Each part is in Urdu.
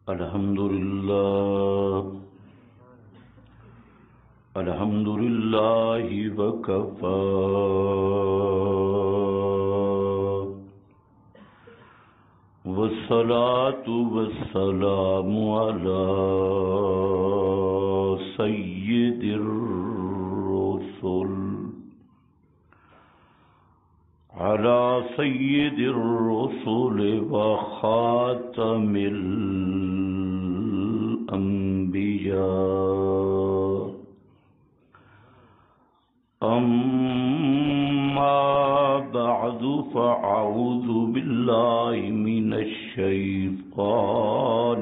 الحمد لله وكفى والصلاة والسلام على سيد الرسل وخاتم الأنبياء أما بعد فأعوذ بالله من الشيطان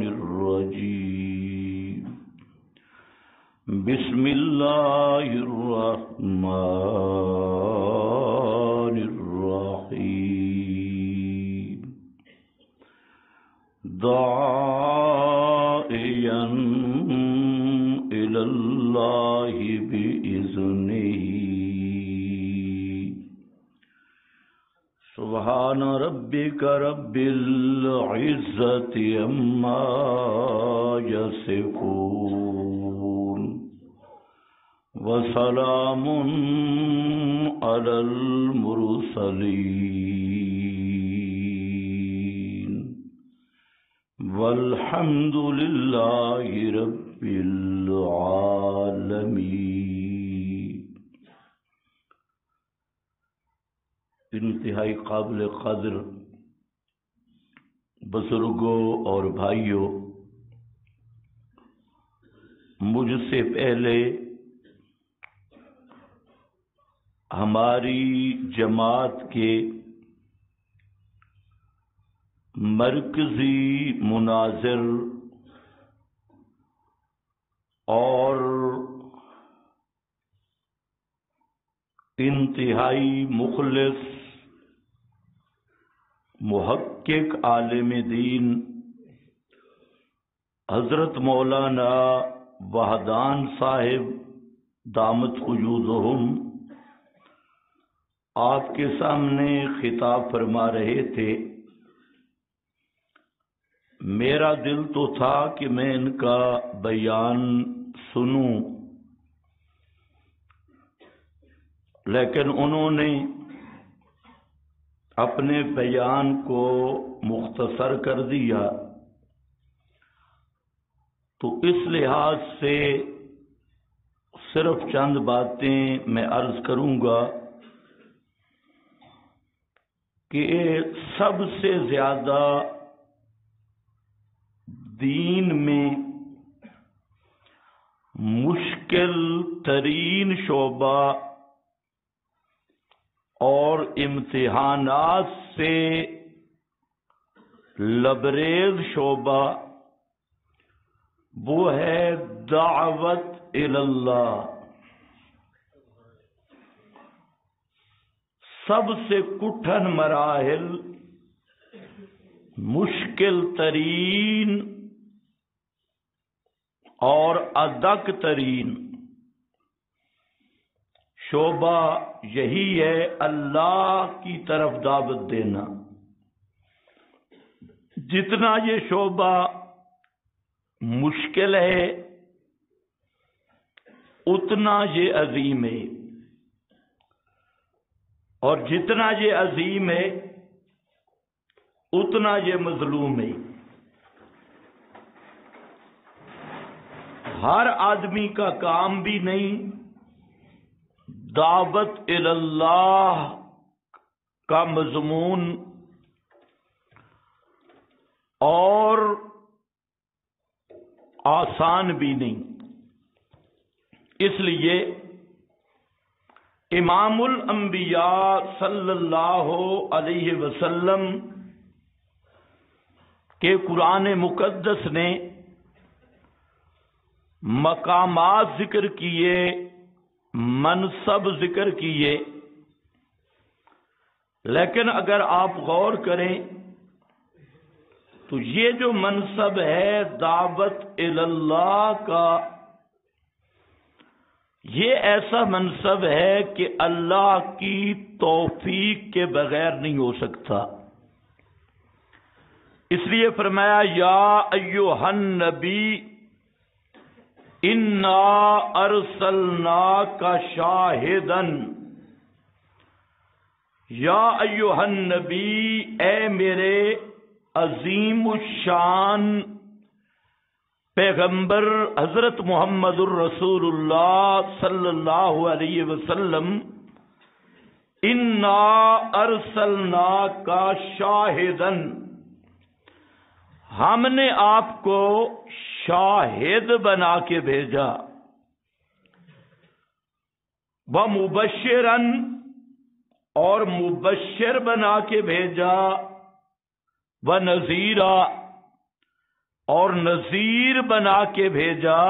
الرجيم بسم الله الرحمن الرحيم داعيا إلى الله بإذنه سبحان ربك رب العزة عما يصفون وسلام على المرسلين والحمد لله رب العالمين۔ انتہائی قابل قدر بزرگوں اور بھائیوں، مجھ سے پہلے ہماری جماعت کے مرکزی مناظر اور انتہائی مخلص محقق عالم دین حضرت مولانا وحدان صاحب دامت وجودہم آپ کے سامنے خطاب فرما رہے تھے۔ میرا دل تو تھا کہ میں ان کا بیان سنوں، لیکن انہوں نے اپنے بیان کو مختصر کر دیا، تو اس لحاظ سے صرف چند باتیں میں عرض کروں گا کہ سب سے زیادہ دین میں مشکل ترین شعبہ اور امتحانات سے لبریز شعبہ وہ ہے دعوت اللہ۔ سب سے کٹھن مراحل، مشکل ترین اور ادک ترین شعبہ یہی ہے اللہ کی طرف دعوت دینا۔ جتنا یہ شعبہ مشکل ہے اتنا یہ عظیم ہے، اور جتنا یہ عظیم ہے اتنا یہ مظلوم ہے۔ ہر آدمی کا کام بھی نہیں دعوت اللہ کا مضمون اور آسان بھی نہیں۔ اس لیے امام الانبیاء صلی اللہ علیہ وسلم کہ قرآن مقدس نے مقامات ذکر کیے، منصب ذکر کیے، لیکن اگر آپ غور کریں تو یہ جو منصب ہے دعوت اللہ کا، یہ ایسا منصب ہے کہ اللہ کی توفیق کے بغیر نہیں ہو سکتا۔ اس لیے فرمایا یا ایھا النبی انا ارسلناک شاہدا، یا ایھا النبی، اے میرے عظیم الشان پیغمبر حضرت محمد الرسول اللہ صلی اللہ علیہ وسلم، انا ارسلناک شاہدا، ہم نے آپ کو شاہد بنا کے بھیجا، ومبشرا، اور مبشر بنا کے بھیجا، ونذیرا، اور نذیر بنا کے بھیجا،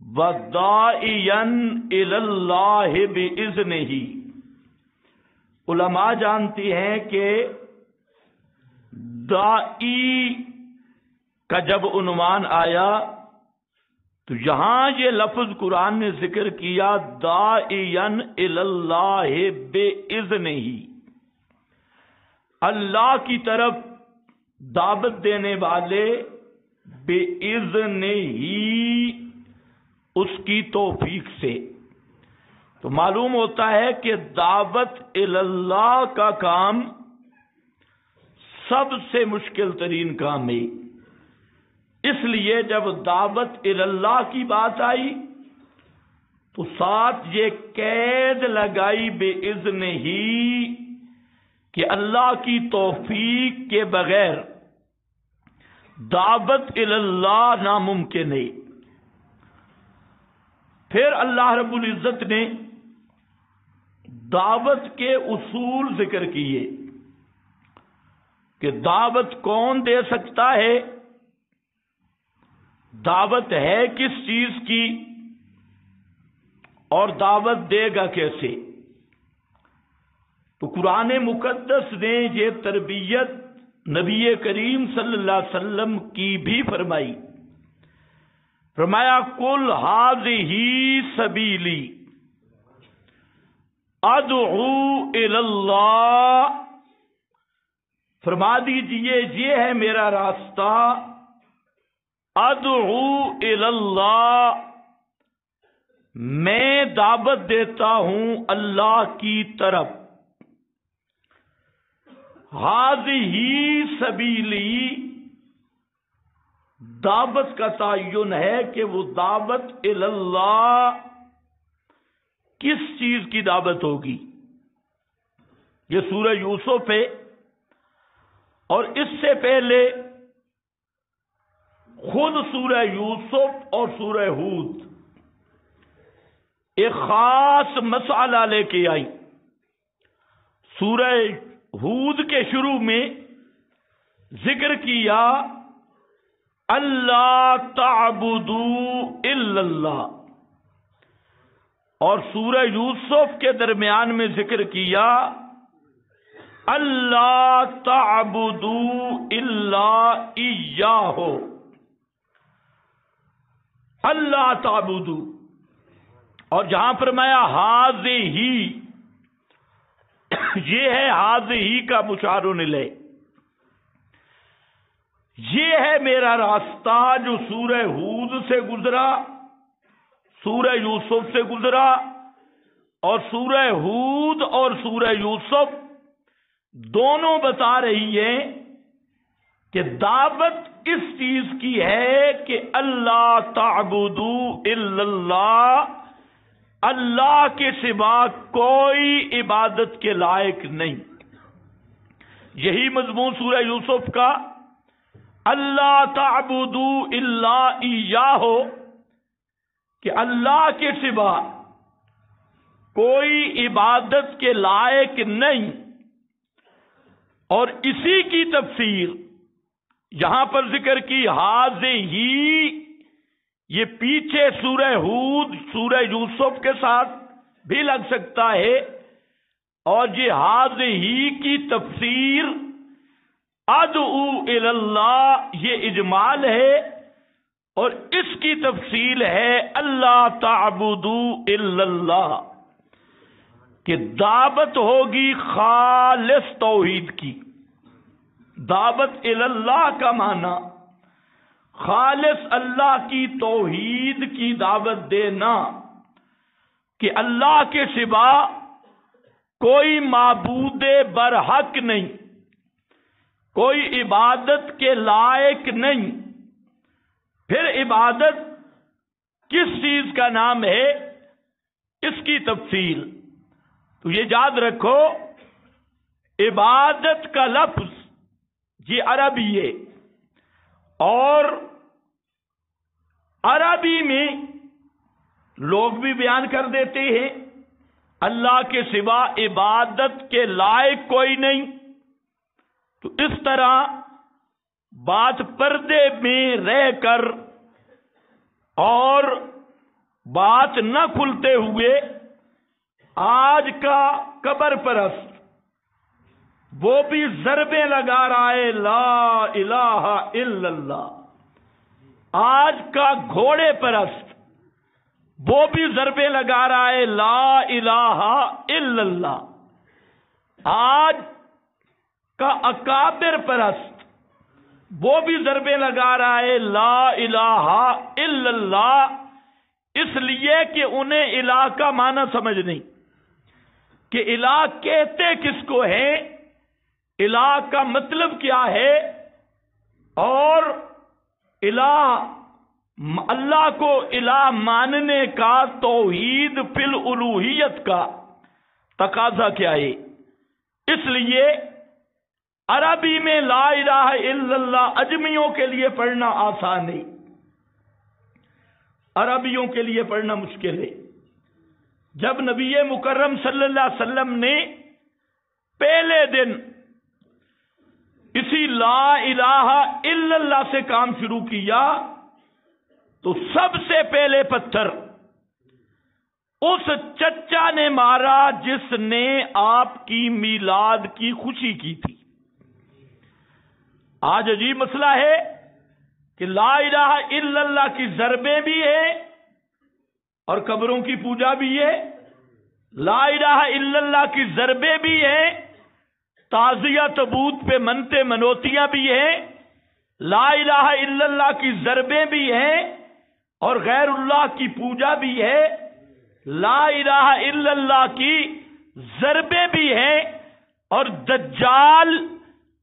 وداعیا الی اللہ باذنہ۔ علماء جانتی ہیں کہ داعی کا جب عنوان آیا تو یہاں یہ لفظ قرآن نے ذکر کیا داعیا الی اللہ باذنہ، اللہ کی طرف دعوت دینے والے باذن ہی، اس کی توفیق سے۔ تو معلوم ہوتا ہے کہ دعوت الی اللہ کا کام سب سے مشکل ترین کام ہے، اس لیے جب دعوت الی اللہ کی بات آئی تو ساتھ یہ قید لگائی باذن ہی کہ اللہ کی توفیق کے بغیر دعوت الی اللہ ناممکن ہے۔ پھر اللہ رب العزت نے دعوت کے اصول ذکر کیے کہ دعوت کون دے سکتا ہے، دعوت ہے کس چیز کی، اور دعوت دے گا کیسے۔ تو قرآن مقدس نے یہ تربیت نبی کریم صلی اللہ علیہ وسلم کی بھی فرمائی، فرمایا قل ھذہ سبیلی ادعو الی اللہ، فرما دیجئے یہ ہے میرا راستہ، ادعو الی اللہ، میں دعوت دیتا ہوں اللہ کی طرف، ھذہ سبیلی، دعوت کا تعین ہے کہ وہ دعوت الی اللہ کس چیز کی دعوت ہوگی۔ یہ سورہ یوسف ہے، اور اس سے پہلے خود سورہ یوسف اور سورہ ہود ایک خاص مسئلہ لے کے آئی۔ سورہ ہود کے شروع میں ذکر کیا اللہ تعبدوا الا اللہ، اور سورہ یوسف کے درمیان میں ذکر کیا اللہ تعبدوا الا ایاہ، اللہ تعبدوا، اور جہاں فرمایا ھذہ، یہ ہے ھذہ کا مشار الیہ، یہ ہے میرا راستہ جو سورہ ہود سے گزرا، سورہ یوسف سے گزرا، اور سورہ ہود اور سورہ یوسف دونوں بتا رہی ہے کہ دعوت اس چیز کی ہے کہ اللہ تعبدوا الا اللہ، اللہ کے سوا کوئی عبادت کے لائق نہیں۔ یہی مضمون سورہ یوسف کا اللہ تعبدوا الا ایاہ، کہ اللہ کے سوا کوئی عبادت کے لائق نہیں، اور اسی کی تفسیر یہاں پر ذکر کی ھذہ، یہ پیچھے سورہ ہود سورہ یوسف کے ساتھ بھی لگ سکتا ہے، اور یہ ھذہ کی تفسیر ادعو الی اللہ یہ اجمال ہے، اور اس کی تفصیل ہے اللہ تعبدوا الا اللہ، کہ دعوت ہوگی خالص توحید کی، دعوت اللہ کا معنی خالص اللہ کی توحید کی دعوت دینا کہ اللہ کے سوا کوئی معبود برحق نہیں، کوئی عبادت کے لائق نہیں۔ پھر عبادت کس چیز کا نام ہے، اس کی تفصیل تو یہ یاد رکھو، عبادت کا لفظ یہ عربی ہے، اور عربی میں لوگ بھی بیان کر دیتے ہیں اللہ کے سوا عبادت کے لائق کوئی نہیں، تو اس طرح بات پردے میں رہ کر اور بات نہ کھلتے ہوئے آج کا قبر پرست وہ بھی ضربیں لگا رہا ہے لا الہ الا اللہ، آج کا گھوڑے پرست وہ بھی ضربیں لگا رہا ہے لا الہ الا اللہ، آج کا اکابر پرست وہ بھی ضربیں لگا رہا ہے لا الہ الا اللہ، اس لیے کہ انہیں الہ کا معنی سمجھ نہیں کہ الہ کہتے کس کو ہے، الہ کا مطلب کیا ہے، اور الہ اللہ کو الہ ماننے کا توحید فی الالوہیت کا تقاضا کیا ہے۔ اس لیے عربی میں لا الہ الا اللہ اجمیوں کے لیے پڑھنا آسان ہے، عربیوں کے لیے پڑھنا مشکل ہے۔ جب نبی مکرم صلی اللہ علیہ وسلم نے پہلے دن اسی لا الہ الا اللہ سے کام شروع کیا تو سب سے پہلے پتھر اس چچا نے مارا جس نے آپ کی میلاد کی خوشی کی تھی۔ آج عجیب مسئلہ ہے کہ لا الہ الا اللہ کی ضربیں بھی ہیں اور قبروں کی پوجا بھی ہے، لا الہ الا اللہ کی ضربیں بھی ہیں، تعزیہ تبوت پہ منتے منوتیاں بھی ہیں، لا الہ الا اللہ کی ضربیں بھی ہیں اور غیر اللہ کی پوجا بھی ہے، لا الہ الا اللہ کی ضربیں بھی ہیں اور دجال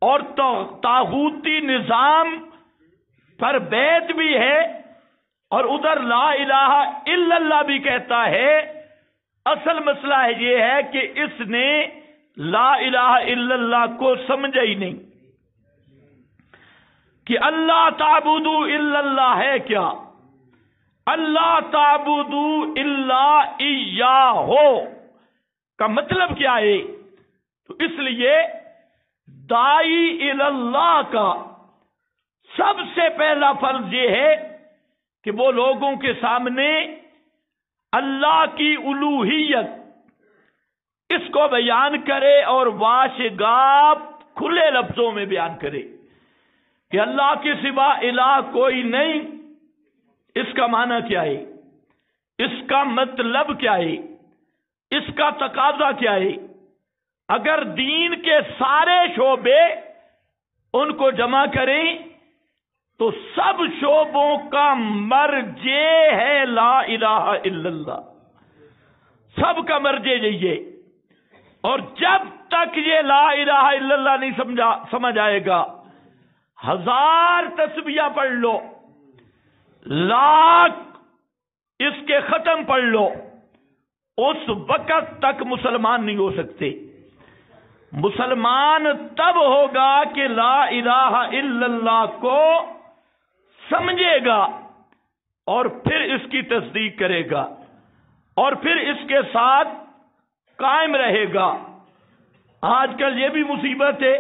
اور طاغوتی نظام پر بیعت بھی ہے، اور ادھر لا الہ الا اللہ بھی کہتا ہے۔ اصل مسئلہ یہ ہے کہ اس نے لا الہ الا اللہ کو سمجھا ہی نہیں کہ اللہ تعبدو الا اللہ ہے کیا، اللہ تعبدو الا ایاہو کا مطلب کیا ہے۔ تو اس لیے داعی الی اللہ کا سب سے پہلا فرض یہ ہے کہ وہ لوگوں کے سامنے اللہ کی الوہیت اس کو بیان کرے اور واشگاف کھلے لفظوں میں بیان کرے کہ اللہ کے سوا الہ کوئی نہیں۔ اس کا معنی کیا ہے، اس کا مطلب کیا ہے، اس کا تقاضا کیا ہے۔ اگر دین کے سارے شعبے ان کو جمع کریں تو سب شعبوں کا مرجع ہے لا الہ الا اللہ، سب کا مرجع یہی ہے۔ اور جب تک یہ لا الہ الا اللہ نہیں سمجھ آئے گا، ہزار تسبیح پڑھ لو، لاکھ اس کے ختم پڑھ لو، اس وقت تک مسلمان نہیں ہو سکتے۔ مسلمان تب ہوگا کہ لا الہ الا اللہ کو سمجھے گا اور پھر اس کی تصدیق کرے گا اور پھر اس کے ساتھ قائم رہے گا۔ آج کل یہ بھی مصیبت ہے،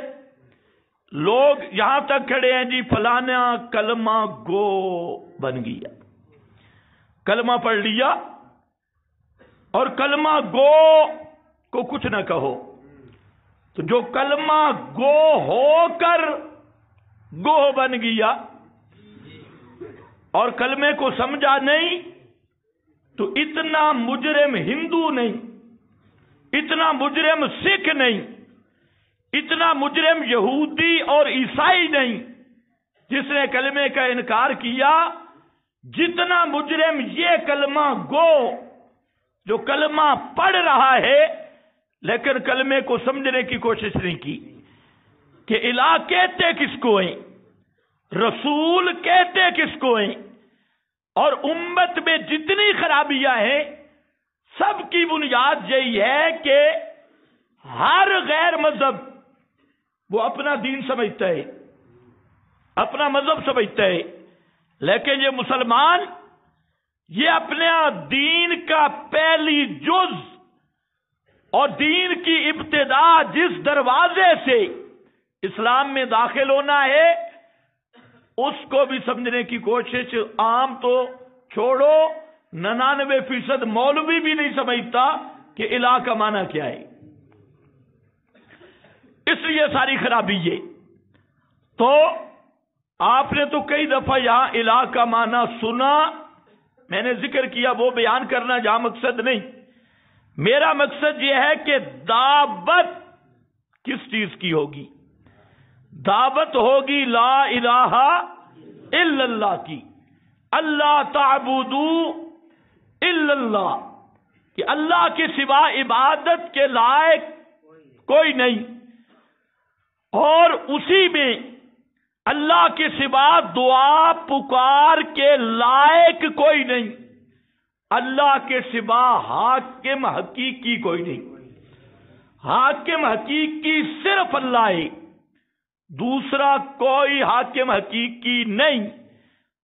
لوگ یہاں تک کھڑے ہیں جی فلانا کلمہ گو بن گیا، کلمہ پڑھ لیا اور کلمہ گو کو کچھ نہ کہو، تو جو کلمہ گو ہو کر گوہ بن گیا اور کلمے کو سمجھا نہیں، تو اتنا مجرم ہندو نہیں، اتنا مجرم سکھ نہیں اتنا مجرم یہودی اور عیسائی نہیں جس نے کلمے کا انکار کیا، جتنا مجرم یہ کلمہ گو جو کلمہ پڑھ رہا ہے لیکن کلمے کو سمجھنے کی کوشش نہیں کی کہ الہ کہتے کس کو ہیں، رسول کہتے کس کو ہیں، اور امت میں جتنی خرابیاں ہیں سب کی بنیاد یہی ہے کہ ہر غیر مذہب وہ اپنا دین سمجھتا ہے، اپنا مذہب سمجھتا ہے، لیکن یہ مسلمان یہ اپنے دین کا پہلی جز اور دین کی ابتدا جس دروازے سے اسلام میں داخل ہونا ہے اس کو بھی سمجھنے کی کوشش عام تو چھوڑو 99% مولوی بھی نہیں سمجھتا کہ الہ کا معنی کیا ہے، اس لیے ساری خرابی یہ۔ تو آپ نے تو کئی دفعہ یہاں الہ کا معنی سنا، میں نے ذکر کیا وہ بیان کرنا جہاں مقصد نہیں، میرا مقصد یہ ہے کہ دعوت کس چیز کی ہوگی؟ دعوت ہوگی لا الہ الا اللہ کی، اللہ تعبدو الا اللہ، کہ اللہ کے سوا عبادت کے لائق کوئی نہیں، اور اسی میں اللہ کے سوا دعا پکار کے لائق کوئی نہیں، اللہ کے سوا حاکم حقیقی کوئی نہیں، حاکم حقیقی صرف اللہ ہے، دوسرا کوئی حاکم حقیقی نہیں،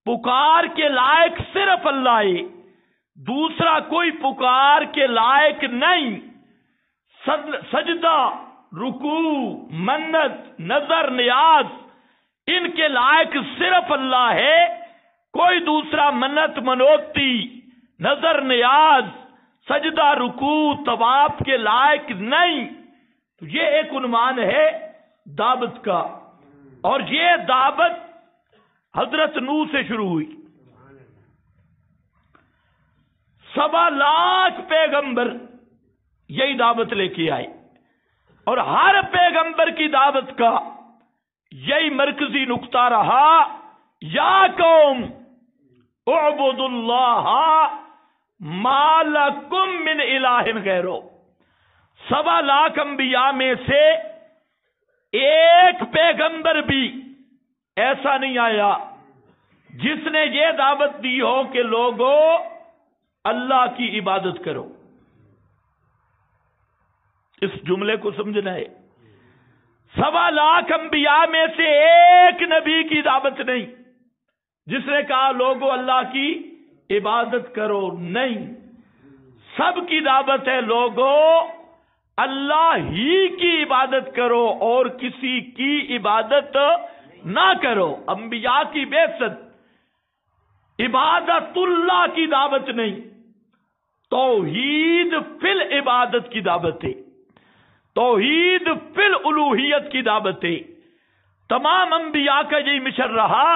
پکار کے لائق صرف اللہ ہے، دوسرا کوئی پکار کے لائق نہیں، سجدہ رکوع منت نظر نیاز ان کے لائق صرف اللہ ہے، کوئی دوسرا منت منوتی نظر نیاز سجدہ رکوع طواف کے لائق نہیں۔ تو یہ ایک عنوان ہے دعوت کا، اور یہ دعوت حضرت نوح سے شروع ہوئی، 1.25 لاکھ پیغمبر یہی دعوت لے کے آئے، اور ہر پیغمبر کی دعوت کا یہی مرکزی نقطہ رہا، یا قوم اعبدوا اللہ ما لکم من الہ غیرہ۔ 1.25 لاکھ انبیاء میں سے ایک پیغمبر بھی ایسا نہیں آیا جس نے یہ دعوت دی ہو کہ لوگوں اللہ کی عبادت کرو۔ اس جملے کو سمجھنا ہے، 1.25 لاکھ انبیاء میں سے ایک نبی کی دعوت نہیں جس نے کہا لوگوں اللہ کی عبادت کرو، نہیں، سب کی دعوت ہے لوگوں اللہ ہی کی عبادت کرو اور کسی کی عبادت نہ کرو۔ انبیاء کی بعثت عبادت اللہ کی دعوت نہیں، توحید فی العبادت کی دعوت ہے، توحید فی الالوہیت کی دعوت ہے۔ تمام انبیاء کا یہی مشن رہا،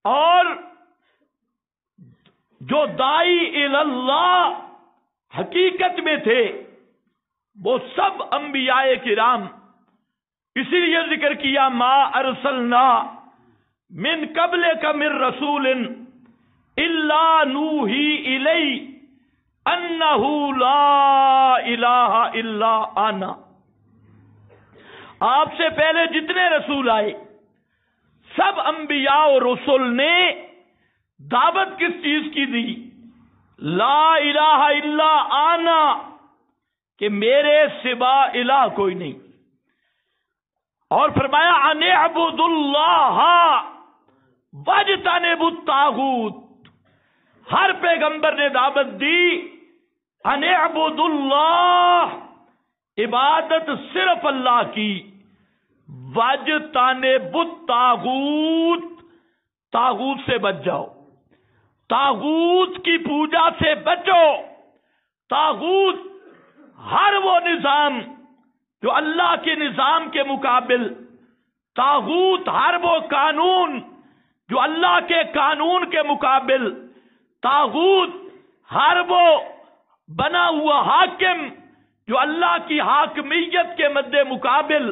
اور جو داعی اللہ حقیقت میں تھے وہ سب انبیاء کرام، اسی لیے ذکر کیا ما ارسلنا من قبلک من رسول الا نوحی الی انہ لا الہ الا انا۔ آپ سے پہلے جتنے رسول آئے سب انبیاء اور رسول نے دعوت کس چیز کی دی؟ لا الہ الا انا، کہ میرے سوا الہ کوئی نہیں، اور فرمایا ان اعبدوا اللہ واجتنبوا الطاغوت۔ ہر پیغمبر نے دعوت دی ان اعبدوا اللہ، عبادت صرف اللہ کی، واجتنبوا الطاغوت، طاغوت سے بچ جاؤ، طاغوت کی پوجا سے بچو۔ طاغوت ہر وہ نظام جو اللہ کے نظام کے مقابل، طاغوت ہر وہ قانون جو اللہ کے قانون کے مقابل، طاغوت ہر وہ بنا ہوا حاکم جو اللہ کی حاکمیت کے مد مقابل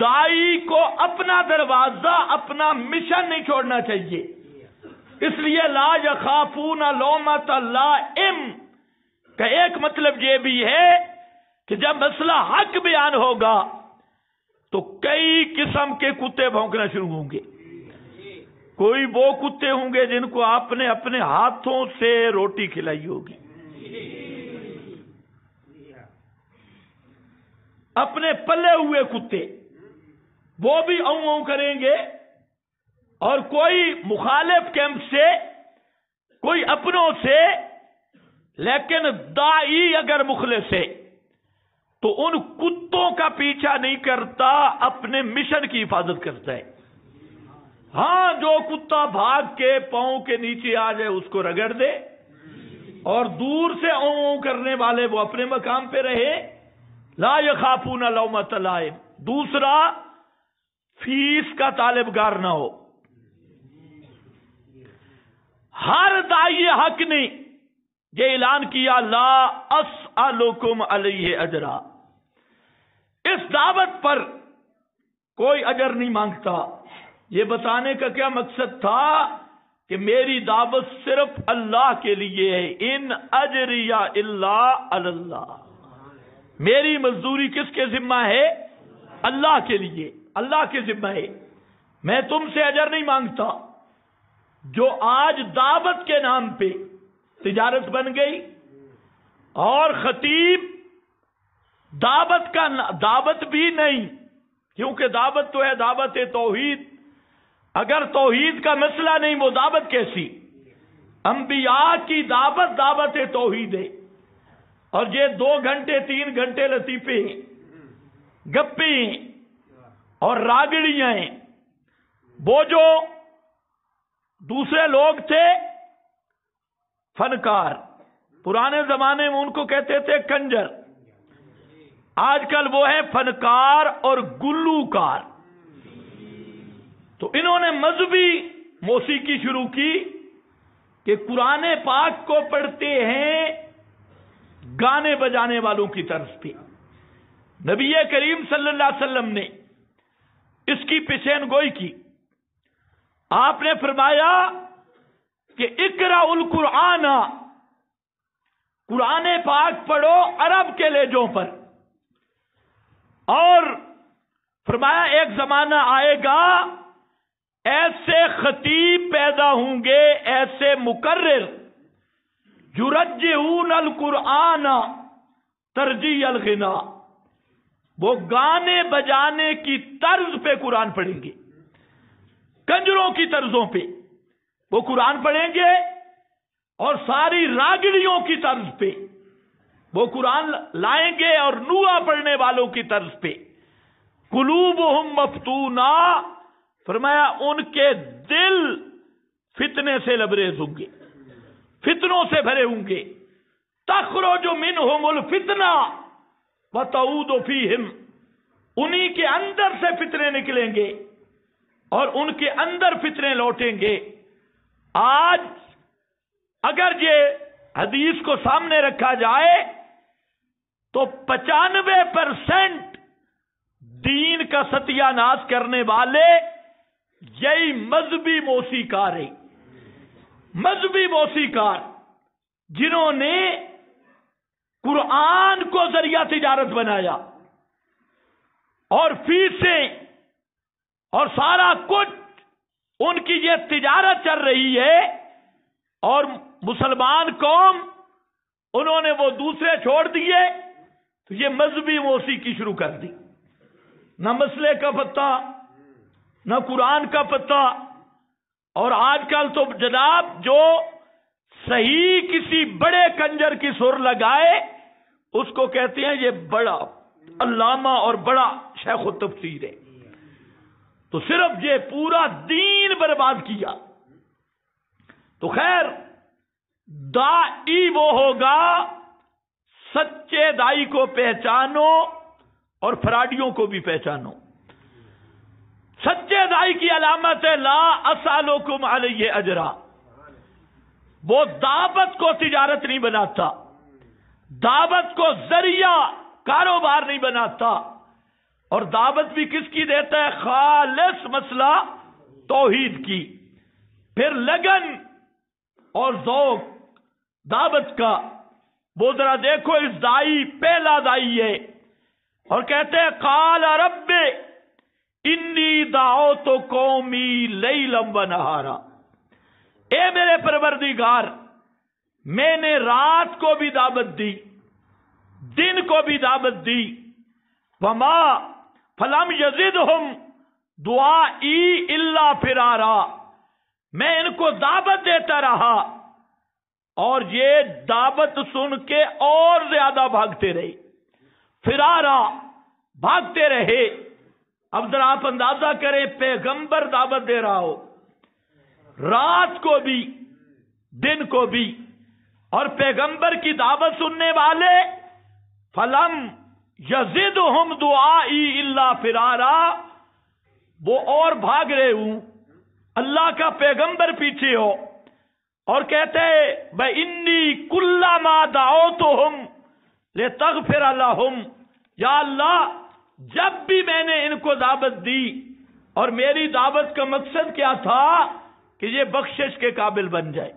دائی کو اپنا دروازہ اپنا مشن نہیں چھوڑنا چاہیے. اس لیے لا یخافون لومۃ لائم کا ایک مطلب یہ بھی ہے کہ جب مسئلہ حق بیان ہوگا تو کئی قسم کے کتے بھونکنا شروع ہوں گے. کوئی وہ کتے ہوں گے جن کو آپ نے اپنے ہاتھوں سے روٹی کھلائی ہوگی، اپنے پلے ہوئے کتے، وہ بھی اوں اوں کریں گے. اور کوئی مخالف کیمپ سے، کوئی اپنوں سے، لیکن دائی اگر مخلص ہے تو ان کتوں کا پیچھا نہیں کرتا، اپنے مشن کی حفاظت کرتا ہے. ہاں، جو کتا بھاگ کے پاؤں کے نیچے آ جائے اس کو رگڑ دے، اور دور سے اوں اوں کرنے والے وہ اپنے مقام پہ رہے. لا یخافون لومۃ لائم. دوسرا، فیس کا طالبگار نہ ہو. ہر داعی حق نے یہ اعلان کیا لا اسألکم علیہ اجرا، اس دعوت پر کوئی اجر نہیں مانگتا. یہ بتانے کا کیا مقصد تھا کہ میری دعوت صرف اللہ کے لیے ہے. ان اجری الا علی اللہ، میری مزدوری کس کے ذمہ ہے؟ اللہ کے لیے، اللہ کے ذمہ ہے. میں تم سے اجر نہیں مانگتا. جو آج دعوت کے نام پہ تجارت بن گئی، اور خطیب دعوت بھی نہیں، کیونکہ دعوت تو ہے دعوت توحید. اگر توحید کا مسئلہ نہیں وہ دعوت کیسی؟ انبیاء کی دعوت توحید ہے. اور یہ 2 گھنٹے 3 گھنٹے لطیفے، گپیں اور راگڑیاں ہیں. وہ جو دوسرے لوگ تھے فنکار، پرانے زمانے میں ان کو کہتے تھے کنجر. آج کل وہ ہے فنکار اور گلوکار. تو انہوں نے مذہبی موسیقی شروع کی کہ قرآن پاک کو پڑھتے ہیں گانے بجانے والوں کی طرز پہ. نبی کریم صلی اللہ علیہ وسلم نے اس کی پیشین گوئی کی. آپ نے فرمایا کہ اقرأ القرآن، قرآن پاک پڑھو عرب کے لہجوں پر. اور فرمایا ایک زمانہ آئے گا ایسے خطیب پیدا ہوں گے، ایسے مقرر، یرجعون القرآن ترجیع الغنا، وہ گانے بجانے کی طرز پہ قرآن پڑھیں گے، کنجروں کی طرزوں پہ وہ قرآن پڑھیں گے، اور ساری راگڑیوں کی طرز پہ وہ قرآن لائیں گے، اور نوحہ پڑھنے والوں کی طرز پہ. قلوبہم مفتونہ، فرمایا ان کے دل فتنے سے لبریز ہوں گے، فتنوں سے بھرے ہوں گے. تخرج منہم الفتنہ وتعود فیہم، انہی کے اندر سے فتنے نکلیں گے اور ان کے اندر فتنے لوٹیں گے. آج اگر یہ حدیث کو سامنے رکھا جائے تو 95% دین کا ستیہ ناش کرنے والے یہی مذہبی موسیقار ہیں. مذہبی موسیقار جنہوں نے قرآن کو ذریعہ تجارت بنایا، اور فیسیں اور سارا کچھ ان کی یہ تجارت چل رہی ہے. اور مسلمان قوم انہوں نے وہ دوسرے چھوڑ دیے تو یہ مذہبی موسیقی شروع کر دی. نہ مسئلے کا پتہ، نہ قرآن کا پتہ. اور آج کل تو جناب جو صحیح کسی بڑے کنجر کی سر لگائے اس کو کہتے ہیں یہ بڑا علامہ اور بڑا شیخ التفسیر ہے. تو صرف یہ پورا دین برباد کیا. تو خیر، دائی وہ ہوگا، سچے دائی کو پہچانو اور فراڈیوں کو بھی پہچانو. سچے دائی کی علامت ہے لا اسالکم علیہ اجرا. وہ دعوت کو تجارت نہیں بناتا، دعوت کو ذریعہ کاروبار نہیں بناتا، اور دعوت بھی کس کی دیتا ہے؟ خالص مسئلہ توحید کی. پھر لگن اور ذوق دعوت کا، وہ ذرا دیکھو اس دائی، پہلا دائی ہے اور کہتے ہیں قال رب انی دعوت قومی لیلا و نہارا، اے میرے پروردگار میں نے رات کو بھی دعوت دی، دن کو بھی دعوت دی، وما فلم یزدہم دعائی الا فرارا، میں ان کو دعوت دیتا رہا اور یہ دعوت سن کے اور زیادہ بھاگتے رہے، فرارا بھاگتے رہے. اب ذرا آپ اندازہ کریں، پیغمبر دعوت دے رہا ہو رات کو بھی دن کو بھی، اور پیغمبر کی دعوت سننے والے فلم یزدہم دعائی الا فرارا، وہ اور بھاگ رہے ہوں. اللہ کا پیغمبر پیچھے ہو اور کہتے ہیں بِإِنِّي كُلَّمَا دَعَوْتُهُمْ لِتَغْفِرَ لَهُمْ، یا اللہ جب بھی میں نے ان کو دعوت دی، اور میری دعوت کا مقصد کیا تھا کہ یہ بخشش کے قابل بن جائے،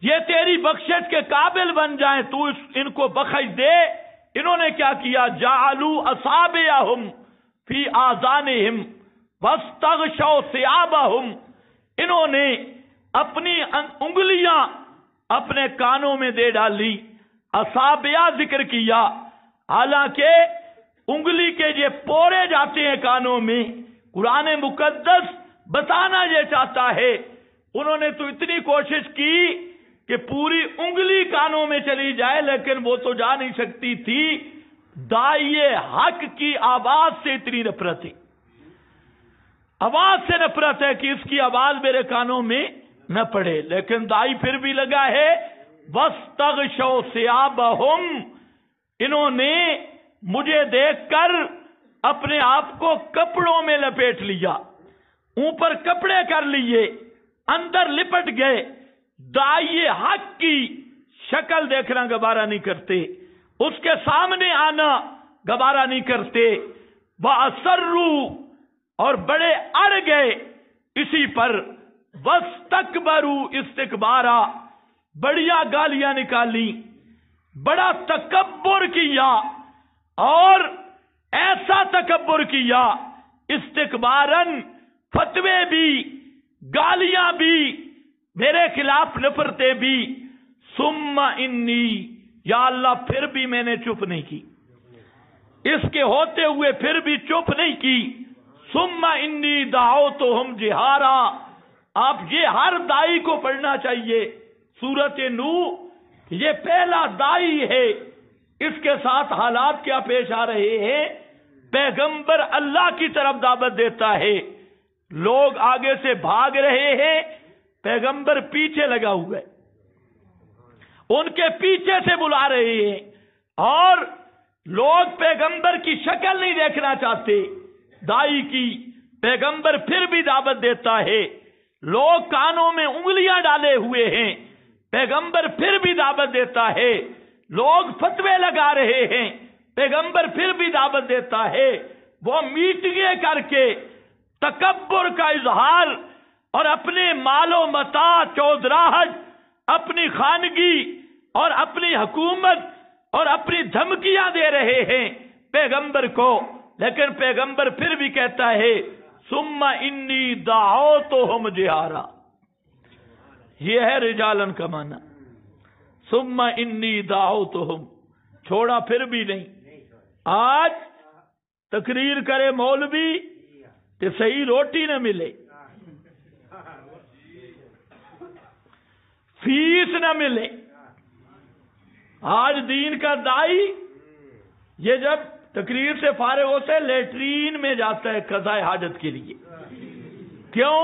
یہ تیری بخشش کے قابل بن جائیں، تو ان کو بخش دے. انہوں نے کیا کیا؟ جعلوا اصابعهم فی آذانہم واستغشوا ثیابہم، انہوں نے اپنی انگلیاں اپنے کانوں میں دے ڈالی. اصابع ذکر کیا، حالانکہ انگلی کے یہ پورے جاتے ہیں کانوں میں. قرآن مقدس بتانا یہ چاہتا ہے انہوں نے تو اتنی کوشش کی کہ پوری انگلی کانوں میں چلی جائے، لیکن وہ تو جا نہیں سکتی تھی. داعی حق کی آواز سے اتنی نفرت ہے، آواز سے نفرت ہے کہ اس کی آواز میرے کانوں میں نہ پڑے. لیکن دائی پھر بھی لگا ہے وَاسْتَغْشَوْا ثِيَابَهُمْ، انہوں نے مجھے دیکھ کر اپنے آپ کو کپڑوں میں لپیٹ لیا، اوپر کپڑے کر لیے، اندر لپٹ گئے. دائی حق کی شکل دیکھنا گوارا نہیں کرتے، اس کے سامنے آنا گوارا نہیں کرتے. وَأَسَرُّوا، اور بڑے اڑ گئے اسی پر. وَاسْتَكْبَرُوا اسْتِكْبَارًا، بڑیا گالیاں نکالی، بڑا تکبر کیا، اور ایسا تکبر کیا استکباراً، فتوے بھی، گالیاں بھی، میرے خلاف نفرتیں بھی. ثم انی، یا اللہ پھر بھی میں نے چپ نہیں کی، اس کے ہوتے ہوئے پھر بھی چپ نہیں کی. ثم انی دعوتہم جہارا، آپ یہ ہر دائی کو پڑھنا چاہیے. سورۃ نوح یہ پہلا دائی ہے، اس کے ساتھ حالات کیا پیش آ رہے ہیں؟ پیغمبر اللہ کی طرف دعوت دیتا ہے، لوگ آگے سے بھاگ رہے ہیں، پیغمبر پیچھے لگا ہوا ہے، ان کے پیچھے سے بلا رہے ہیں، اور لوگ پیغمبر کی شکل نہیں دیکھنا چاہتے. دائی کی پیغمبر پھر بھی دعوت دیتا ہے، لوگ کانوں میں انگلیاں ڈالے ہوئے ہیں، پیغمبر پھر بھی دعوت دیتا ہے. لوگ فتوے لگا رہے ہیں، پیغمبر پھر بھی دعوت دیتا ہے. وہ میٹنگیں کر کے تکبر کا اظہار اور اپنے مال و متاع، چودراہٹ، اپنی خانگی اور اپنی حکومت اور اپنی دھمکیاں دے رہے ہیں پیغمبر کو. لیکن پیغمبر پھر بھی کہتا ہے ثم انی دعوتہم جہارا، یہ ہے رجالن کا معنی. ثم انی دعوتہم، چھوڑا پھر بھی نہیں. آج تقریر کرے مولوی کہ صحیح روٹی نہ ملے، فیس نہ ملے. آج دین کا دائی یہ جب تقریر سے فارغ ہوتے لیٹرین میں جاتا ہے قضاء حاجت کے لیے. کیوں؟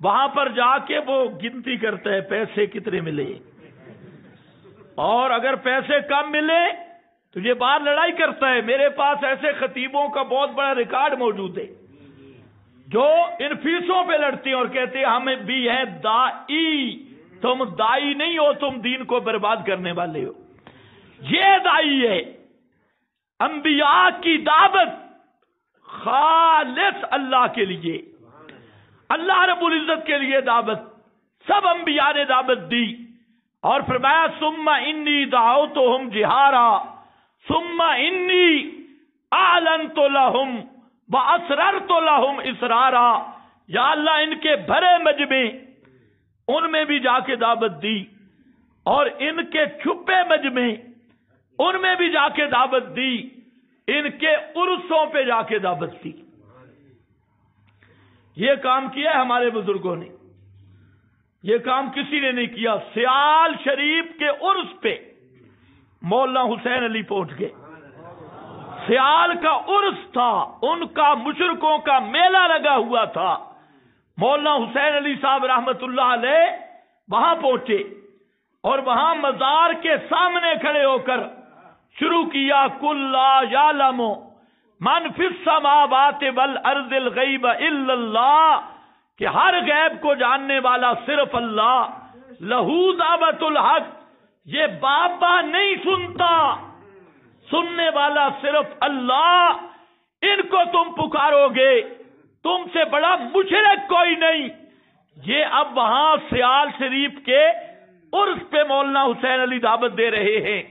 وہاں پر جا کے وہ گنتی کرتا ہے پیسے کتنے ملے، اور اگر پیسے کم ملے تو یہ باہر لڑائی کرتا ہے. میرے پاس ایسے خطیبوں کا بہت بڑا ریکارڈ موجود ہے جو ان فیسوں پہ لڑتے ہیں اور کہتے ہیں ہمیں بھی ہے دائی، تم دائی نہیں ہو، تم دین کو برباد کرنے والے ہو. یہ دائی ہے. انبیاء کی دعوت خالص اللہ کے لیے، اللہ رب العزت کے لیے دعوت، سب انبیاء نے دعوت دی، اور فرمایا ثم انی دعوتہم جہارا ثم انی اعلنت لہم واسررت لہم اسرارا، یا اللہ ان کے بھرے مجمع ان میں بھی جا کے دعوت دی، اور ان کے چھپے مجمع ان میں بھی جا کے دعوت دی، ان کے عرسوں پہ جا کے دعوت دی۔ یہ کام کیا ہے ہمارے بزرگوں نے، یہ کام کسی نے نہیں کیا۔ سیال شریف کے عرس پہ مولانا حسین علی پہنچ گئے، سیال کا عرس تھا، ان کا مشرکوں کا میلہ لگا ہوا تھا، مولانا حسین علی صاحب رحمت اللہ علیہ وہاں پہنچے، اور وہاں مزار کے سامنے کھڑے ہو کر شروع کیا قل لا یعلم من فی السماوات والارض الغیب الا اللہ، کہ ہر غیب کو جاننے والا صرف اللہ، لہو دعوت الحق، یہ بابا نہیں سنتا، سننے والا صرف اللہ، ان کو تم پکارو گے تم سے بڑا مشرک کوئی نہیں۔ یہ اب وہاں سیال شریف کے عرس پہ مولانا حسین علی دعوت دے رہے ہیں،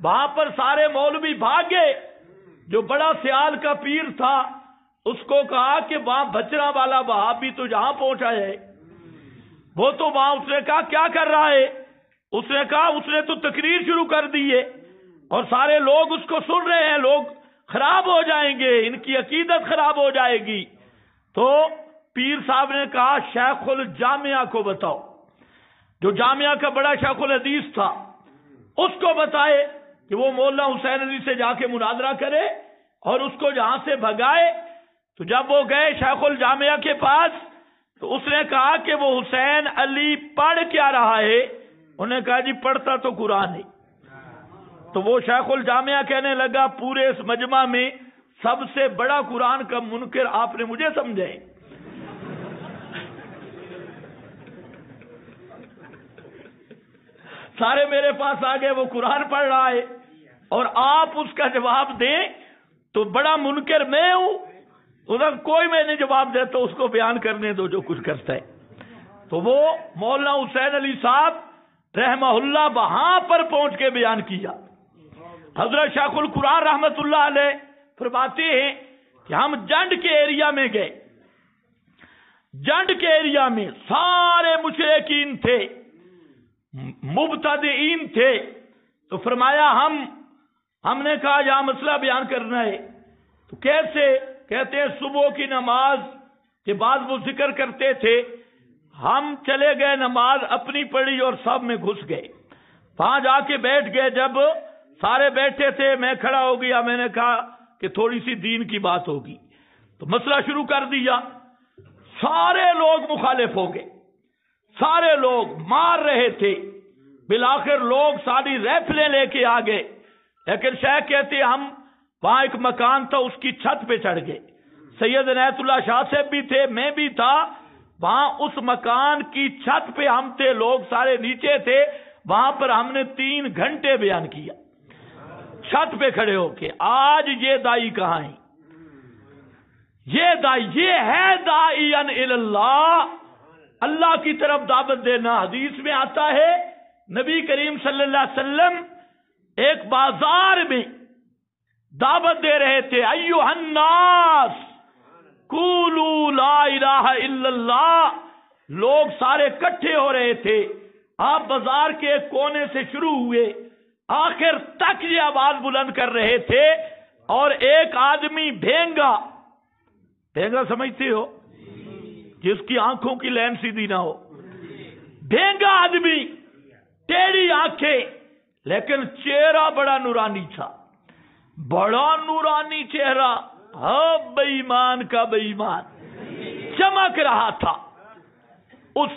وہاں پر سارے مولوی بھاگے، جو بڑا سیال کا پیر تھا اس کو کہا کہ وہاں بچرا والا وہابی تو جہاں پہنچا ہے، وہ تو وہاں، اس نے کہا کیا کر رہا ہے، اس نے کہا اس نے تو تقریر شروع کر دی ہے اور سارے لوگ اس کو سن رہے ہیں، لوگ خراب ہو جائیں گے، ان کی عقیدت خراب ہو جائے گی۔ تو پیر صاحب نے کہا شیخ الجامعہ کو بتاؤ، جو جامعہ کا بڑا شیخ الحدیث تھا، اس کو بتائے کہ وہ مولانا حسین علی سے جا کے مناظرہ کرے اور اس کو جہاں سے بھگائے۔ تو جب وہ گئے شیخ الجامعہ کے پاس تو اس نے کہا کہ وہ حسین علی پڑھ کیا رہا ہے، انہوں نے کہا جی پڑھتا تو قرآن ہے۔ تو وہ شیخ الجامعہ کہنے لگا پورے اس مجمع میں سب سے بڑا قرآن کا منکر آپ نے مجھے سمجھے، سارے میرے پاس آ گئے، وہ قرآن پڑھ رہا ہے اور آپ اس کا جواب دیں تو بڑا منکر میں ہوں، ادھر کوئی میں نہیں جواب دیتا، اس کو بیان کرنے دو جو کچھ کرتا ہے۔ تو وہ مولانا حسین علی صاحب رحمہ اللہ وہاں پر پہنچ کے بیان کیا۔ حضرت شیخ القرآن رحمت اللہ علیہ فرماتے ہیں کہ ہم جنڈ کے ایریا میں گئے، جنڈ کے ایریا میں سارے مشرکین تھے، مبتدئین تھے، تو فرمایا ہم نے کہا یہاں مسئلہ بیان کرنا ہے۔ تو کیسے؟ کہتے ہیں صبح کی نماز کے بعد وہ ذکر کرتے تھے، ہم چلے گئے نماز اپنی پڑھی اور سب میں گھس گئے، وہاں جا کے بیٹھ گئے، جب سارے بیٹھے تھے میں کھڑا ہو گیا، میں نے کہا کہ تھوڑی سی دین کی بات ہوگی، تو مسئلہ شروع کر دیا، سارے لوگ مخالف ہو گئے، سارے لوگ مار رہے تھے، بالآخر لوگ ساری ریفلیں لے کے آ گئے، لیکن شیخ کہتے ہم وہاں ایک مکان تھا اس کی چھت پہ چڑھ گئے، سید عنایت اللہ شاہ صاحب بھی تھے، میں بھی تھا، وہاں اس مکان کی چھت پہ ہم تھے، لوگ سارے نیچے تھے، وہاں پر ہم نے 3 گھنٹے بیان کیا چھت پہ کھڑے ہو کے۔ آج یہ دائی کہاں ہیں؟ یہ دائی، یہ ہے داعی اللہ، اللہ کی طرف دعوت دینا۔ حدیث میں آتا ہے نبی کریم صلی اللہ علیہ وسلم ایک بازار میں دعوت دے رہے تھے، ایھا الناس قولوا لا الہ الا اللہ، لوگ سارے اکٹھے ہو رہے تھے، آپ بازار کے ایک کونے سے شروع ہوئے، آخر تک یہ آواز بلند کر رہے تھے، اور ایک آدمی بھینگا سمجھتے ہو جس کی آنکھوں کی لین سیدھی نہ ہو، بھینگا آدمی، ٹیڑھی آنکھیں، لیکن چہرہ بڑا نورانی تھا، بڑا نورانی چہرہ، ہاں بے ایمان کا بے ایمان، چمک رہا تھا، اس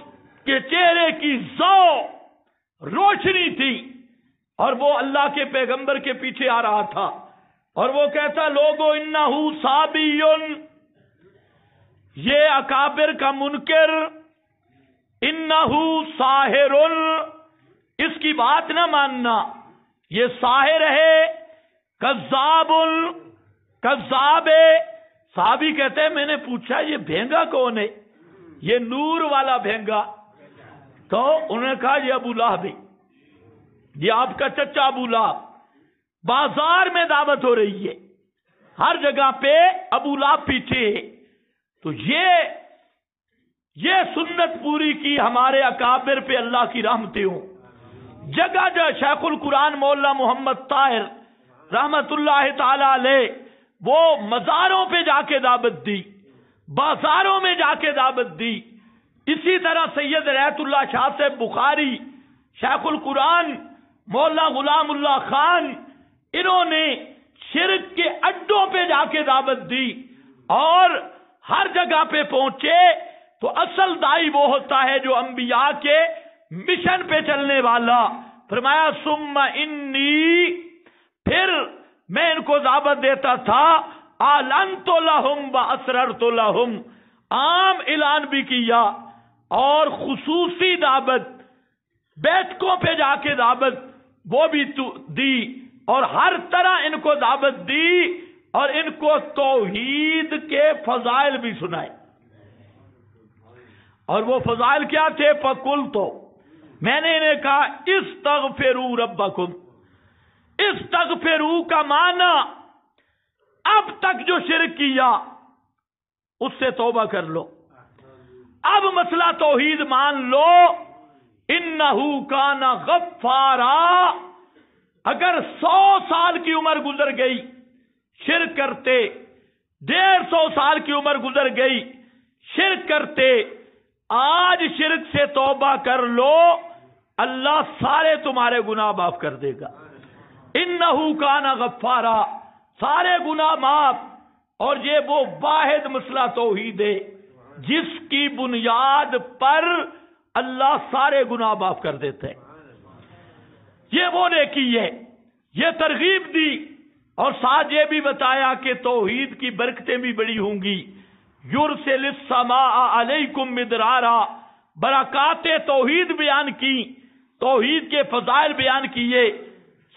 کے چہرے کی ضوء روشنی تھی، اور وہ اللہ کے پیغمبر کے پیچھے آ رہا تھا، اور وہ کہتا لوگو انہو صابیون، یہ اکابر کا منکر، انہو ساحر، اس کی بات نہ ماننا، یہ ساحر ہے، کذاب صحابی کہتے ہیں میں نے پوچھا یہ بھینگا کون ہے، یہ نور والا بھینگا؟ تو انہوں نے کہا یہ ابو لہب ہے، یہ آپ کا چچا ابو لہب۔ بازار میں دعوت ہو رہی ہے، ہر جگہ پہ ابو لہب پیچھے ہے۔ تو یہ سنت پوری کی ہمارے اکابر پہ اللہ کی رحمتیں ہوں۔ جگہ جگہ شیخ القرآن مولانا محمد طاہر رحمت اللہ تعالی علیہ وہ مزاروں پہ جا کے دعوت دی، بازاروں میں جا کے دعوت دی۔ اسی طرح سید رحمت اللہ شاہ صاحب بخاری، شیخ القرآن مولانا غلام اللہ خان، انہوں نے شرک کے اڈوں پہ جا کے دعوت دی اور ہر جگہ پہ پہنچے۔ تو اصل دائی وہ ہوتا ہے جو انبیاء کے مشن پہ چلنے والا۔ فرمایا ثم انی، پھر میں ان کو دعوت دیتا تھا، اعلنت لہم واسررت لہم، عام اعلان بھی کیا اور خصوصی دعوت، بیٹھکوں پہ جا کے دعوت وہ بھی دی، اور ہر طرح ان کو دعوت دی اور ان کو توحید کے فضائل بھی سنائے۔ اور وہ فضائل کیا تھے؟ فقلت، میں نے انہیں کہا استغفروا ربکم۔ استغفروا کا معنی اب تک جو شرک کیا اس سے توبہ کر لو، اب مسئلہ توحید مان لو۔ انہ کان غفارا، اگر 100 سال کی عمر گزر گئی شرک کرتے، 150 سال کی عمر گزر گئی شرک کرتے، آج شرک سے توبہ کر لو، اللہ سارے تمہارے گناہ معاف کر دے گا۔ انہ کان غفارا، سارے گناہ معاف۔ اور یہ وہ واحد مسئلہ توحید ہے جس کی بنیاد پر اللہ سارے گناہ معاف کر دیتے ہیں۔ یہ وہ نیکی ہے، یہ ترغیب دی، اور ساتھ یہ بھی بتایا کہ توحید کی برکتیں بھی بڑی ہوں گی۔ یرسل السماء علیکم مدرارا، برکات توحید بیان کی، توحید کے فضائل بیان کیے۔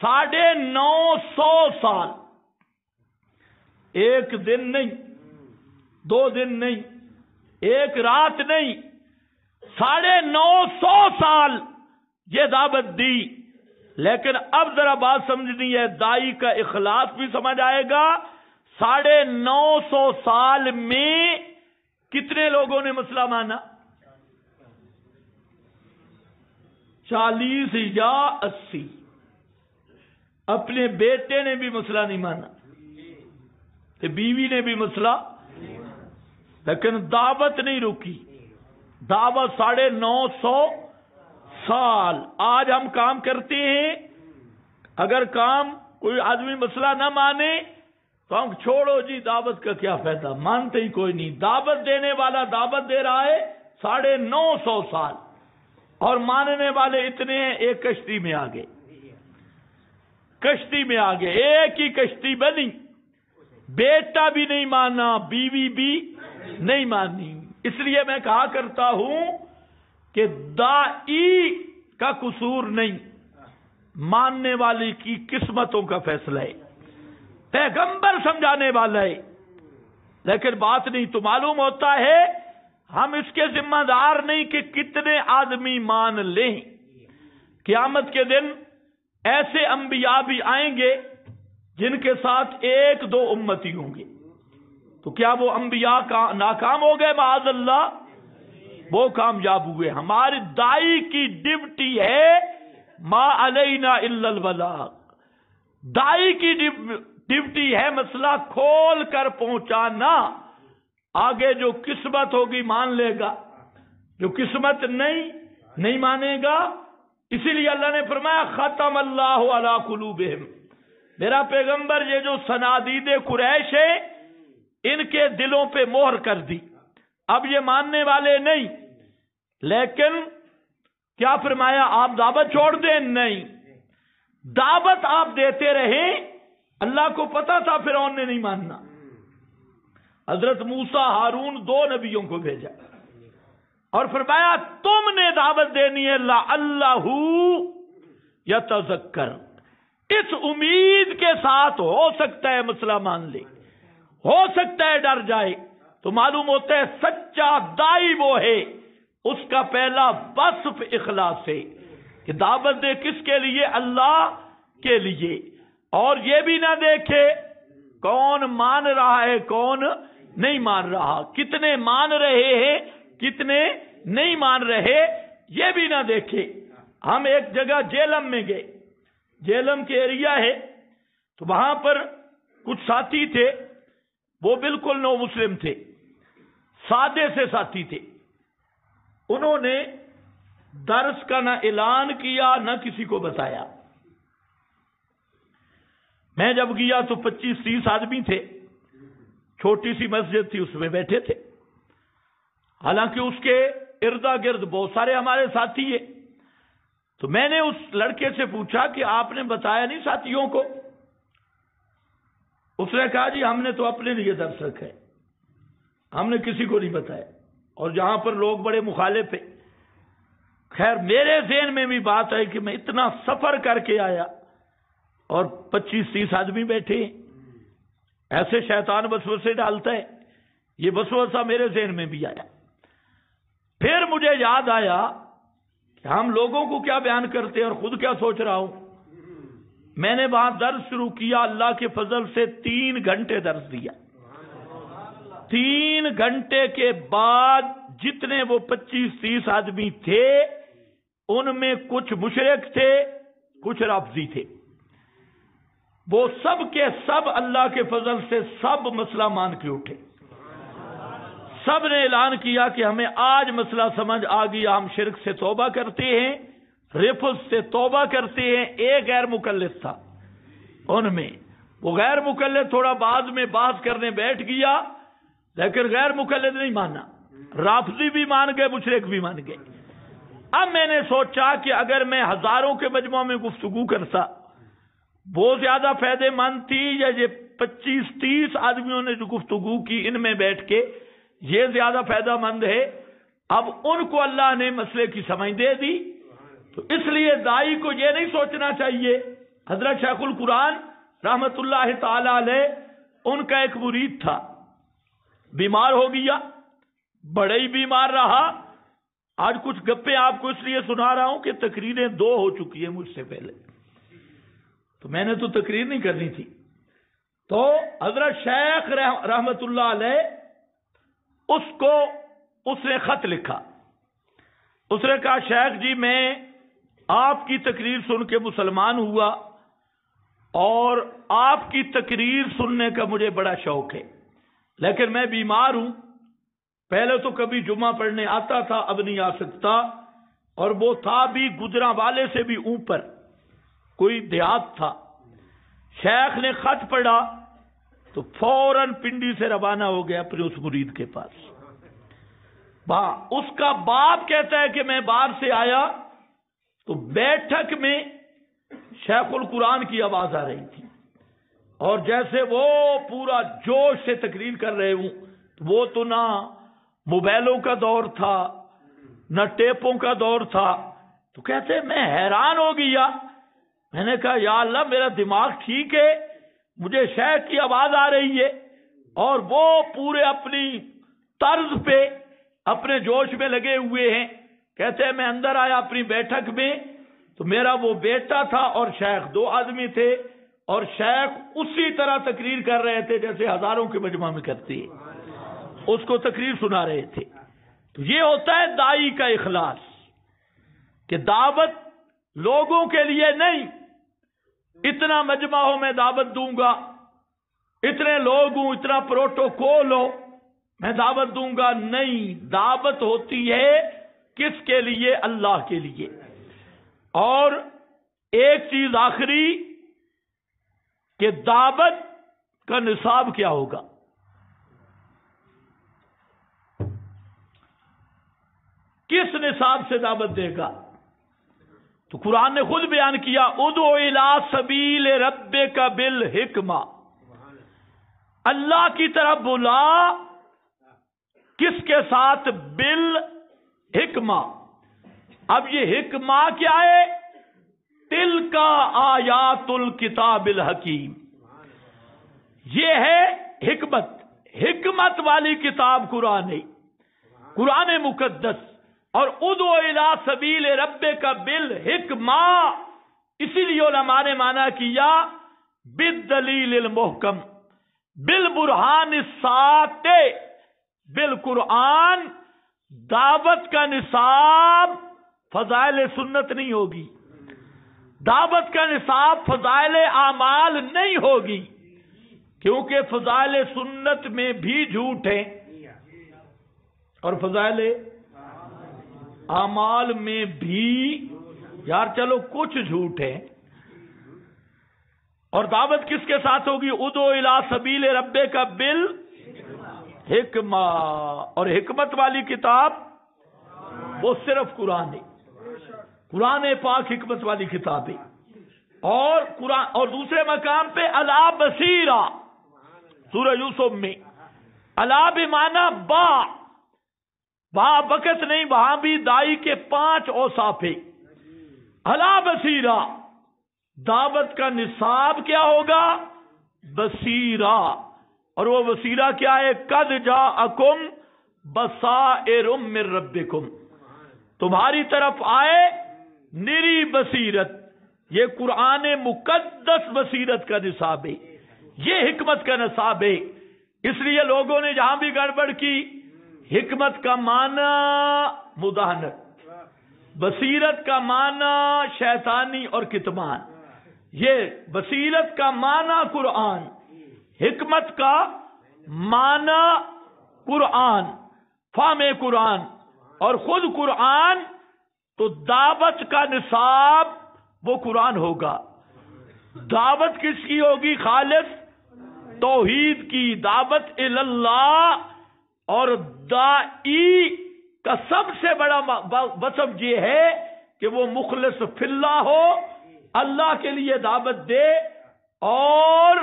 950 سال، ایک دن نہیں، 2 دن نہیں، ایک رات نہیں، 950 سال یہ دعوت دی۔ لیکن اب ذرا بات سمجھنی ہے، دائی کا اخلاص بھی سمجھ آئے گا۔ 950 سال میں کتنے لوگوں نے مسئلہ مانا؟ 40 یا 80۔ اپنے بیٹے نے بھی مسئلہ نہیں مانا، کہ بیوی نے بھی مسئلہ، لیکن دعوت نہیں رکی، دعوت 950 سال۔ آج ہم کام کرتے ہیں، اگر کام کوئی آدمی مسئلہ نہ مانے تو ہم چھوڑو جی، دعوت کا کیا فائدہ، مانتے ہی کوئی نہیں۔ دعوت دینے والا دعوت دے رہا ہے 950 سال، اور ماننے والے اتنے ہیں، ایک کشتی میں آگے، کشتی میں آگے، ایک ہی کشتی بنی، بیٹا بھی نہیں مانا، بیوی بھی نہیں مانی۔ اس لیے میں کہا کرتا ہوں کہ دائی کا قصور نہیں، ماننے والی کی قسمتوں کا فیصلہ ہے۔ پیغمبر سمجھانے والا ہے، لیکن بات نہیں تو معلوم ہوتا ہے ہم اس کے ذمہ دار نہیں کہ کتنے آدمی مان لیں۔ قیامت کے دن ایسے انبیاء بھی آئیں گے جن کے ساتھ 1-2 امتی ہوں گے، تو کیا وہ انبیاء ناکام ہو گئے؟ معاذ اللہ، وہ کامیاب ہوئے۔ ہماری دائی کی ڈیوٹی ہے ما علینا الا البلاغ، دائی کی ڈیوٹی ہے مسئلہ کھول کر پہنچانا۔ آگے جو قسمت ہوگی مان لے گا، جو قسمت نہیں مانے گا۔ اسی لیے اللہ نے فرمایا ختم اللہ علی قلوبہم، میرا پیغمبر یہ جو صنادید قریش ہے ان کے دلوں پہ مہر کر دی، اب یہ ماننے والے نہیں۔ لیکن کیا فرمایا؟ آپ دعوت چھوڑ دیں؟ نہیں، دعوت آپ دیتے رہیں۔ اللہ کو پتا تھا فرعون نے نہیں ماننا، حضرت موسیٰ ہارون 2 نبیوں کو بھیجا اور فرمایا تم نے دعوت دینی ہے لعلہ یتذکر، اس امید کے ساتھ ہو سکتا ہے مسئلہ مان لے، ہو سکتا ہے ڈر جائے، تو معلوم ہوتا ہے سچا دائی وہ ہے، اس کا پہلا وصف اخلاص ہے کہ دعوت دے کس کے لیے؟ اللہ کے لیے، اور یہ بھی نہ دیکھے کون مان رہا ہے کون نہیں مان رہا، کتنے مان رہے ہیں کتنے نہیں مان رہے، یہ بھی نہ دیکھے۔ ہم ایک جگہ جیلم میں گئے، جیلم کے ایریا ہے، تو وہاں پر کچھ ساتھی تھے، وہ بالکل نو مسلم تھے، سادے سے ساتھی تھے۔ انہوں نے درس کا نہ اعلان کیا نہ کسی کو بتایا۔ میں جب گیا تو 25-30 آدمی تھے، چھوٹی سی مسجد تھی، اس میں بیٹھے تھے، حالانکہ اس کے اردا گرد بہت سارے ہمارے ساتھی ہیں۔ تو میں نے اس لڑکے سے پوچھا کہ آپ نے بتایا نہیں ساتھیوں کو؟ اس نے کہا جی ہم نے تو اپنے لیے درس رکھا ہے، ہم نے کسی کو نہیں بتایا، اور جہاں پر لوگ بڑے مخالف ہیں۔ خیر میرے ذہن میں بھی بات ہے کہ میں اتنا سفر کر کے آیا اور 25-30 آدمی بیٹھے ہیں، ایسے شیطان وسوسے ڈالتا ہے، یہ وسوسہ میرے ذہن میں بھی آیا۔ پھر مجھے یاد آیا کہ ہم لوگوں کو کیا بیان کرتے ہیں اور خود کیا سوچ رہا ہوں۔ میں نے وہاں درس شروع کیا، اللہ کے فضل سے 3 گھنٹے درس دیا۔ 3 گھنٹے کے بعد جتنے وہ 25-30 آدمی تھے، ان میں کچھ مشرک تھے، کچھ رافضی تھے، وہ سب کے سب اللہ کے فضل سے سب مسئلہ مان کے اٹھے۔ سب نے اعلان کیا کہ ہمیں آج مسئلہ سمجھ آ گیا، ہم شرک سے توبہ کرتے ہیں، رفض سے توبہ کرتے ہیں۔ ایک غیر مکلف تھا ان میں، وہ غیر مکلف تھوڑا بعد میں بات کرنے بیٹھ گیا، لیکن غیر مکلف نہیں مانا، رافضی بھی مان گئے، مشرک بھی مان گئے۔ اب میں نے سوچا کہ اگر میں ہزاروں کے مجمع میں گفتگو کرتا، وہ زیادہ فائدے مند تھی یا یہ 25-30 آدمیوں نے جو گفتگو کی ان میں بیٹھ کے، یہ زیادہ فائدہ مند ہے؟ اب ان کو اللہ نے مسئلے کی سمجھ دے دی، تو اس لیے دائی کو یہ نہیں سوچنا چاہیے۔ حضرت شیخ القرآن رحمت اللہ تعالی علیہ، ان کا ایک مرید تھا، بیمار ہو گیا، بڑے ہی بیمار رہا۔ آج کچھ گپیں آپ کو اس لیے سنا رہا ہوں کہ تقریریں 2 ہو چکی ہیں مجھ سے پہلے، تو میں نے تو تقریر نہیں کرنی تھی۔ تو حضرت شیخ رحمت اللہ علیہ، اس نے خط لکھا، اس نے کہا شیخ جی میں آپ کی تقریر سن کے مسلمان ہوا، اور آپ کی تقریر سننے کا مجھے بڑا شوق ہے، لیکن میں بیمار ہوں۔ پہلے تو کبھی جمعہ پڑھنے آتا تھا، اب نہیں آ سکتا، اور وہ تھا بھی گجراں والے سے بھی اوپر، کوئی دیہات تھا۔ شیخ نے خط پڑھا تو فوراً پنڈی سے روانہ ہو گیا اپنے اس مرید کے پاس۔ اس کا باپ کہتا ہے کہ میں باہر سے آیا تو بیٹھک میں شیخ القرآن کی آواز آ رہی تھی، اور جیسے وہ پورا جوش سے تقریر کر رہے ہوں، وہ تو نہ موبائلوں کا دور تھا نہ ٹیپوں کا دور تھا۔ تو کہتے میں حیران ہو گیا، میں نے کہا یا اللہ میرا دماغ ٹھیک ہے، مجھے شیخ کی آواز آ رہی ہے، اور وہ پورے اپنی طرز پہ اپنے جوش میں لگے ہوئے ہیں۔ کہتے ہیں میں اندر آیا اپنی بیٹھک میں، تو میرا وہ بیٹا تھا اور شیخ 2 آدمی تھے، اور شیخ اسی طرح تقریر کر رہے تھے جیسے ہزاروں کے مجمع میں کرتے ہیں، اس کو تقریر سنا رہے تھے۔ تو یہ ہوتا ہے دائی کا اخلاص، کہ دعوت لوگوں کے لیے نہیں، اتنا مجمع ہو میں دعوت دوں گا، اتنے لوگ ہوں، اتنا پروٹوکول ہو میں دعوت دوں گا، نہیں، دعوت ہوتی ہے کس کے لیے؟ اللہ کے لیے۔ اور ایک چیز آخری کہ دعوت کا نصاب کیا ہوگا؟ کس نصاب سے دعوت دے گا؟ تو قرآن نے خود بیان کیا، ادعو الی سبیل ربک بالحکمہ، اللہ کی طرف بلا، کس کے ساتھ؟ بالحکمہ۔ اب یہ حکمہ کیا ہے؟ تلک آیات الکتاب الحکیم، یہ ہے حکمت والی کتاب قرآن، قرآن مقدس۔ اور ادعو الی سبیل ربک بالحکمہ، اسی لیے علماء نے معنی کیا بالدلیل المحکم بالبرہان الساطع بالقرآن۔ دعوت کا نصاب فضائل سنت نہیں ہوگی، دعوت کا نصاب فضائل اعمال نہیں ہوگی، کیونکہ فضائل سنت میں بھی جھوٹ ہے اور فضائل اعمال میں بھی یار چلو کچھ جھوٹ ہے۔ اور دعوت کس کے ساتھ ہوگی؟ ادعو الی سبیل ربک بالحکمہ، اور حکمت والی کتاب وہ صرف قرآن ہے، قرآن پاک حکمت والی کتاب ہے۔ اور قرآن، اور دوسرے مقام پہ علی بصیرہ سورہ یوسف میں، علی بمعنی با، وہاں وقت نہیں، وہاں بھی دائی کے 5 اوصاف ہے۔ علی بصیرہ، دعوت کا نصاب کیا ہوگا؟ بصیرہ، اور وہ بصیرہ کیا ہے؟ قد جاءکم بصائر من ربکم، تمہاری طرف آئے نری بصیرت۔ یہ قرآن مقدس بصیرت کا نصاب ہے، یہ حکمت کا نصاب ہے۔ اس لیے لوگوں نے جہاں بھی گڑبڑ کی، حکمت کا معنی مداہنت، بصیرت کا معنی شیطانی اور کتمان۔ یہ بصیرت کا معنی قرآن، حکمت کا معنی قرآن، فہم قرآن اور خود قرآن۔ تو دعوت کا نصاب وہ قرآن ہوگا۔ دعوت کس کی ہوگی؟ خالص توحید کی، دعوت اللہ۔ اور دائی کا سب سے بڑا وصف یہ ہے کہ وہ مخلص فی اللہ ہو، اللہ کے لیے دعوت دے، اور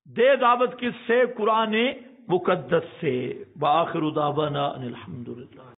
دے دعوت کس سے؟ قرآن مقدس سے۔ وآخر دعوانا ان الحمدللہ۔